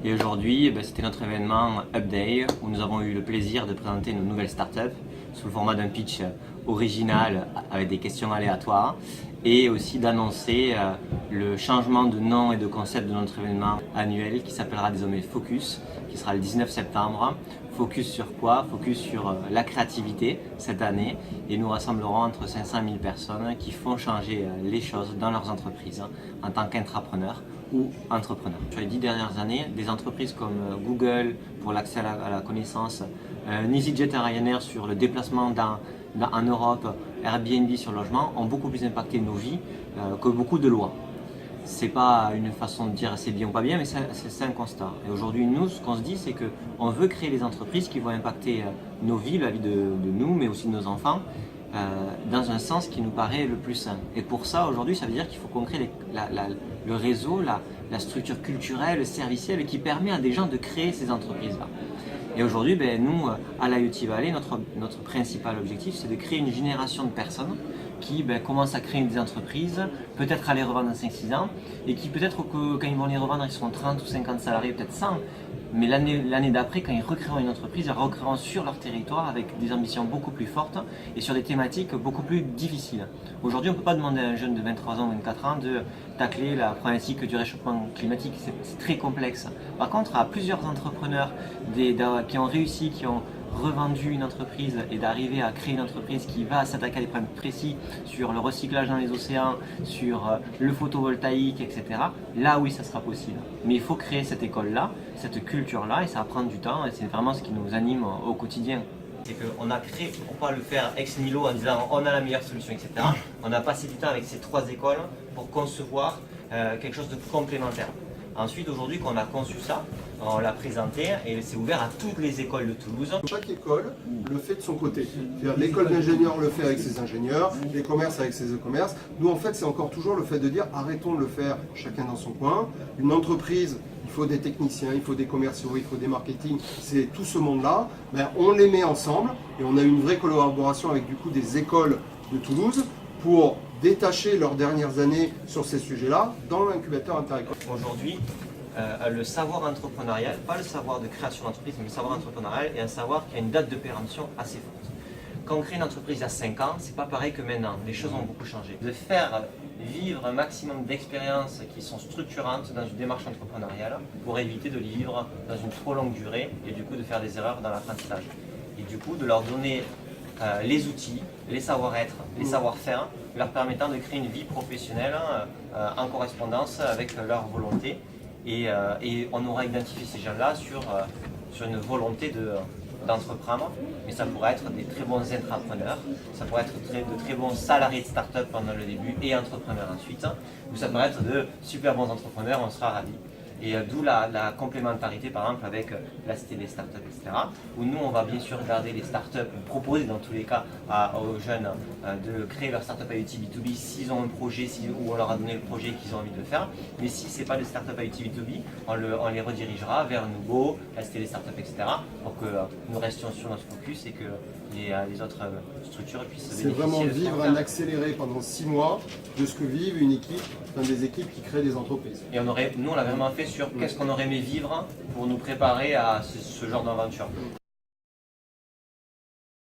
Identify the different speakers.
Speaker 1: Et aujourd'hui, c'était notre événement Up Day où nous avons eu le plaisir de présenter nos nouvelles startups sous le format d'un pitch original avec des questions aléatoires et aussi d'annoncer le changement de nom et de concept de notre événement annuel qui s'appellera désormais Focus, qui sera le 19 septembre. Focus sur quoi? Focus sur la créativité cette année, et nous rassemblerons entre 500 et 1000 personnes qui font changer les choses dans leurs entreprises en tant qu'intrapreneurs ou entrepreneurs. Sur les 10 dernières années, des entreprises comme Google pour l'accès à la connaissance, EasyJet et Ryanair sur le déplacement en Europe, Airbnb sur le logement ont beaucoup plus impacté nos vies que beaucoup de lois. C'est pas une façon de dire c'est bien ou pas bien, mais c'est un constat. Et aujourd'hui, nous, ce qu'on se dit, c'est qu'on veut créer des entreprises qui vont impacter nos vies, la vie de nous, mais aussi de nos enfants, dans un sens qui nous paraît le plus sain. Et pour ça, aujourd'hui, ça veut dire qu'il faut qu'on crée le réseau, la structure culturelle, servicielle qui permet à des gens de créer ces entreprises-là. Et aujourd'hui, nous, à l'IoT Valley, notre principal objectif, c'est de créer une génération de personnes qui commencent à créer des entreprises, peut-être à les revendre dans 5-6 ans, et qui peut-être que quand ils vont les revendre, ils seront 30 ou 50 salariés, peut-être 100, mais l'année d'après, quand ils recréeront une entreprise, ils recréeront sur leur territoire avec des ambitions beaucoup plus fortes et sur des thématiques beaucoup plus difficiles. Aujourd'hui, on ne peut pas demander à un jeune de 23 ans ou 24 ans de tacler la problématique du réchauffement climatique, c'est très complexe. Par contre, à plusieurs entrepreneurs qui ont réussi, qui ont revendu une entreprise et d'arriver à créer une entreprise qui va s'attaquer à des problèmes précis sur le recyclage dans les océans, sur le photovoltaïque, etc. Là oui, ça sera possible. Mais il faut créer cette école-là, cette culture-là, et ça va prendre du temps, et c'est vraiment ce qui nous anime au quotidien. C'est qu'on a créé, pourquoi le faire ex nihilo en disant on a la meilleure solution, etc. On a passé du temps avec ces 3 écoles pour concevoir quelque chose de complémentaire. Ensuite, aujourd'hui qu'on a conçu ça, on l'a présenté et c'est ouvert à toutes les écoles de Toulouse.
Speaker 2: Chaque école le fait de son côté. L'école d'ingénieurs le fait avec ses ingénieurs, les commerces avec ses commerces. Nous, en fait, c'est encore toujours le fait de dire arrêtons de le faire chacun dans son coin. Une entreprise, il faut des techniciens, il faut des commerciaux, il faut des marketing, c'est tout ce monde-là. On les met ensemble et on a une vraie collaboration avec du coup des écoles de Toulouse pour détacher leurs dernières années sur ces sujets-là dans l'incubateur interécole.
Speaker 1: Aujourd'hui, le savoir entrepreneurial, pas le savoir de création d'entreprise, mais le savoir entrepreneurial est un savoir qui a une date de péremption assez forte. Quand on crée une entreprise il y a 5 ans, c'est pas pareil que maintenant, les choses ont beaucoup changé. De faire vivre un maximum d'expériences qui sont structurantes dans une démarche entrepreneuriale pour éviter de les vivre dans une trop longue durée et du coup de faire des erreurs dans l'apprentissage. Et du coup de leur donner les outils, les savoir-être, les savoir-faire, leur permettant de créer une vie professionnelle en correspondance avec leur volonté. Et on aura identifié ces gens-là sur une volonté d'entreprendre, mais ça pourrait être des très bons intrapreneurs, ça pourrait être de très bons salariés de start-up pendant le début et entrepreneurs ensuite, ou ça pourrait être de super bons entrepreneurs, on sera ravis. Et d'où la complémentarité par exemple avec la Cité des startups, etc. Où nous on va bien sûr garder les startups, proposer dans tous les cas aux jeunes de créer leur startup IoT B2B s'ils ont un projet, ou on leur a donné le projet qu'ils ont envie de faire. Mais si ce n'est pas des startups IoT B2B, on les redirigera vers Nubo, la Cité des startups, etc. pour que nous restions sur notre focus et que les autres structures puissent bénéficier.
Speaker 2: C'est vraiment vivre un accéléré pendant 6 mois de ce que vivent une équipe, des équipes qui créent des entreprises.
Speaker 1: Et nous on l'a vraiment fait sur qu'est-ce qu'on aurait aimé vivre pour nous préparer à ce genre d'aventure.